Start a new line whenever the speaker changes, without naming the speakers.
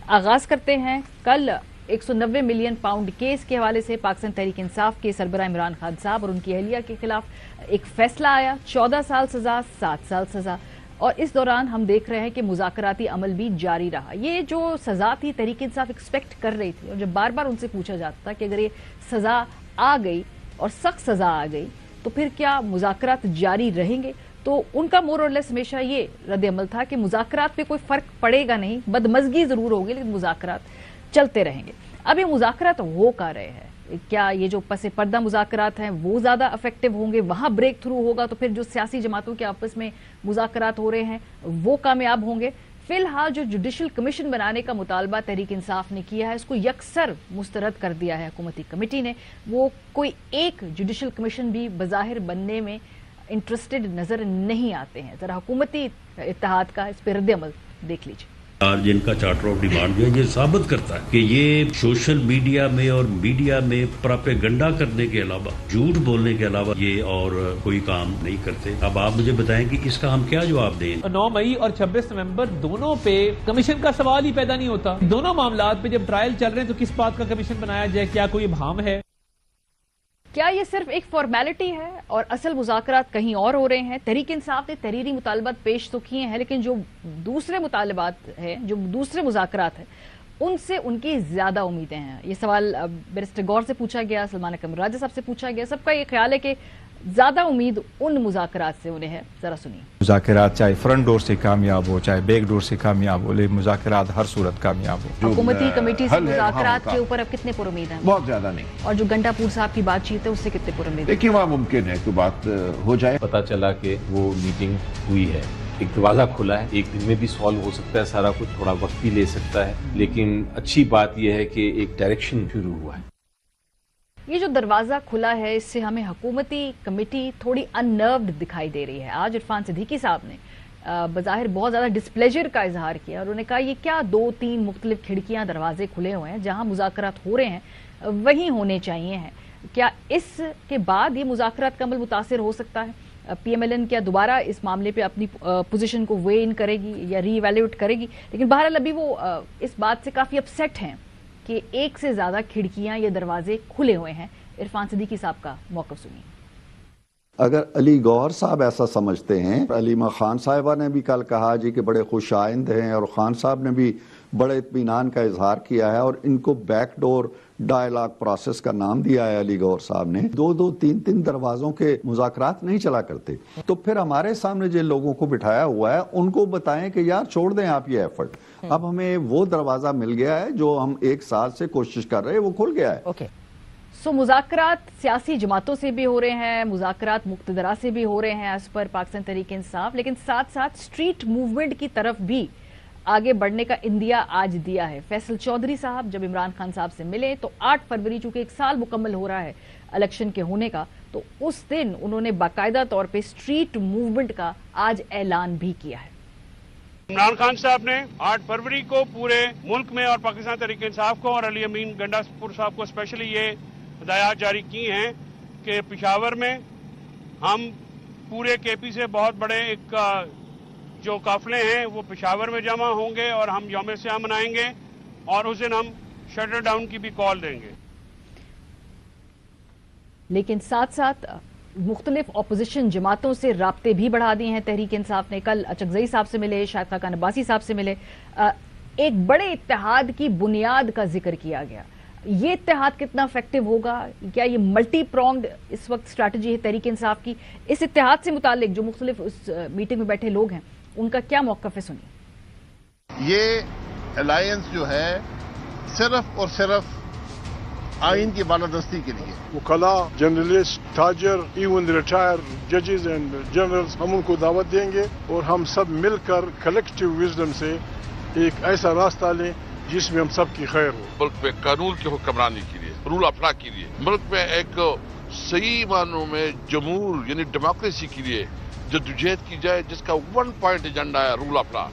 आगाज करते हैं कल 190 मिलियन पाउंड केस के हवाले से पाकिस्तान तहरीक इंसाफ के सरबराह इमरान खान साहब और उनकी अहलिया के खिलाफ एक फैसला आया। 14 साल सजा, 7 साल सजा, और इस दौरान हम देख रहे हैं कि मुज़ाकराती अमल भी जारी रहा। ये जो सजा थी तहरीक इंसाफ एक्सपेक्ट कर रही थी, और जब बार बार उनसे पूछा जाता था कि अगर ये सजा आ गई और सख्त सजा आ गई तो फिर क्या मुज़ाकरात जारी रहेंगे, तो उनका मोर और लेस हमेशा ये रद्द अमल था कि मुज़ाकरात पे कोई फर्क पड़ेगा नहीं, बदमज़गी जरूर होगी लेकिन मुज़ाकरात चलते रहेंगे। अब ये मुज़ाकरात हो का रहे हैं, क्या ये जो पसे पर्दा मुज़ाकरात हैं वो ज़्यादा इफेक्टिव होंगे, वहां ब्रेक थ्रू होगा, तो फिर जो सियासी जमातों के आपस में मुज़ाकरात हो रहे हैं वो कामयाब होंगे। फिलहाल जो जुडिशल कमीशन बनाने का मुतालबा तहरीक इंसाफ ने किया है उसको यकसर मुस्तरद कर दिया है हुकूमती कमेटी ने। वो कोई एक जुडिशल कमीशन भी बज़ाहिर बनने में इंटरेस्टेड नजर नहीं आते हैं। जरा हुकूमती इत्तेहाद का इस पर रद्द अमल देख लीजिए।
जिनका चार्टर ऑफ डिमांड जो है ये साबित करता है कि ये सोशल मीडिया में और मीडिया में प्रोपेगेंडा करने के अलावा, झूठ बोलने के अलावा ये और कोई काम नहीं करते। अब आप मुझे बताएं कि इसका हम क्या जवाब दें।
9 मई और 26 नवंबर दोनों पे कमीशन का सवाल ही पैदा नहीं होता। दोनों मामलात पे जब ट्रायल चल रहे हैं तो किस बात का कमीशन बनाया जाए, क्या कोई इब्हाम है?
क्या ये सिर्फ एक फॉर्मेलिटी है और असल मुज़ाकरात कहीं और हो रहे हैं? तहरीक इंसाफ ने तहरीरी मुतालबात पेश तो किए हैं, लेकिन जो दूसरे मुतालबात हैं, जो दूसरे मुज़ाकरात हैं, उनसे उनकी ज्यादा उम्मीदें हैं। ये सवाल बैरिस्टर गौर से पूछा गया, सलमान अकरम राजा साहब से पूछा गया। सबका ये ख्याल है कि ज्यादा उम्मीद उन मुज़ाकरात से उन्हें है। जरा सुनिए।
मुज़ाकरात चाहे फ्रंट डोर से कामयाब हो चाहे बैक डोर से कामयाब हो, लेकिन मुज़ाकरात हर सूरत कामयाब हो।
हुकूमती कमेटी से मुज़ाकरात के ऊपर अब कितने पुरुमीद हैं?
बहुत ज्यादा नहीं।
और जो गंडापुर साहब की बातचीत है उससे कितने पुरुमीद?
देखिए वहाँ मुमकिन है कि बात हो जाए।
पता चला कि वो मीटिंग हुई है, एक दरवाजा खुला है, एक दिन में भी सॉल्व हो सकता है सारा कुछ, थोड़ा वक्त भी ले सकता है, लेकिन अच्छी बात यह है कि एक डायरेक्शन शुरू हुआ है।
ये जो दरवाजा खुला है इससे हमें हुकूमती कमेटी थोड़ी अननर्व्ड दिखाई दे रही है। आज इरफान सिद्दीकी साहब ने बज़ाहिर बहुत ज्यादा डिस्प्लेजर का इजहार किया और उन्होंने कहा ये क्या 2-3 मुख्तलिफ खिड़कियां दरवाजे खुले हुए हैं, जहां मुज़ाकरात हो रहे हैं वहीं होने चाहिए हैं। क्या इसके बाद ये मुज़ाकरात का अमल मुतासिर हो सकता है? PMLN क्या दोबारा इस मामले पे अपनी पोजीशन को वे इन करेगी या रीवैल्यूएट करेगी? लेकिन बहरहाल अभी वो इस बात से काफी अपसेट हैं कि एक से ज्यादा खिड़कियां या दरवाजे खुले हुए हैं। इरफान सिद्दीकी साहब का मौक़िफ़ सुनिए।
अगर अली गौहर साहब ऐसा समझते हैं, अलीमा खान साहिबा ने भी कल कहा जी कि बड़े खुश आइंद हैं, और खान साहब ने भी बड़े इत्मीनान का इजहार किया है, और इनको बैकडोर डायलॉग प्रोसेस का नाम दिया है अली गौहर साहब ने। 2-2, 3-3 दरवाजों के मुज़ाकरात नहीं चला करते। तो फिर हमारे सामने जिन लोगों को बिठाया हुआ है उनको बताएं कि यार छोड़ दें आप ये एफर्ट। अब हमें वो दरवाजा मिल गया है जो हम 1 साल से कोशिश कर रहे हैं, वो खुल गया है।
ओके, सो मुज़ाकरात सियासी जमातों से भी हो रहे हैं, मुज़ाकरात मुक्तदरा से भी हो रहे हैं एज पर पाकिस्तान तहरीक इंसाफ, लेकिन साथ साथ स्ट्रीट मूवमेंट की तरफ भी आगे बढ़ने का इंदिया आज दिया है। फैसल चौधरी साहब जब इमरान खान साहब से मिले तो 8 फरवरी, चूंकि 1 साल मुकम्मल हो रहा है इलेक्शन के होने का, तो उस दिन उन्होंने बाकायदा तौर पे स्ट्रीट मूवमेंट का आज ऐलान भी किया है।
इमरान खान साहब ने 8 फरवरी को पूरे मुल्क में और पाकिस्तान तहरीक इंसाफ को और अली अमीन गंडापुर साहब को स्पेशली ये हिदायत जारी की हैं कि पेशावर में हम पूरे KP से बहुत बड़े एक जो काफिले हैं वो पेशावर में जमा होंगे और हम यौम सियाह मनाएंगे और उस दिन हम शटर डाउन की भी कॉल देंगे। लेकिन साथ साथ मुख्तलिफ अपोजिशन जमातों से राब्ते भी बढ़ा दिए हैं तहरीक इंसाफ ने। कल अचकजई साहब से मिले, शाहिद खाकान अब्बासी साहब से मिले, एक बड़े इत्तेहाद की बुनियाद का जिक्र किया गया। ये इत्तेहाद कितना इफेक्टिव होगा? क्या ये मल्टी प्रोंग्ड इस वक्त स्ट्रैटेजी है तहरीक इंसाफ की? इस इत्तेहाद से मुतालिक जो मुख्तलिफ उस मीटिंग में बैठे लोग हैं उनका क्या मौक़िफ़ है, सुनिए।
ये अलायंस जो है सिर्फ और सिर्फ आइन की बालादस्ती के लिए,
वकला, जर्नलिस्ट, ताजर, इवन रिटायर जजेस एंड जनरल्स, हम उनको दावत देंगे और हम सब मिलकर कलेक्टिव विजडम से एक ऐसा रास्ता लें जिसमें हम सब की खैर हो।
मुल्क में कानून की हुक्मरानी के लिए, रूल ऑफ लॉ के लिए, मुल्क में एक सही मानों में जमहूर यानी डेमोक्रेसी के लिए जद्दोजहद की जाए, जिसका 1 पॉइंट एजेंडा है रूल ऑफ लॉ।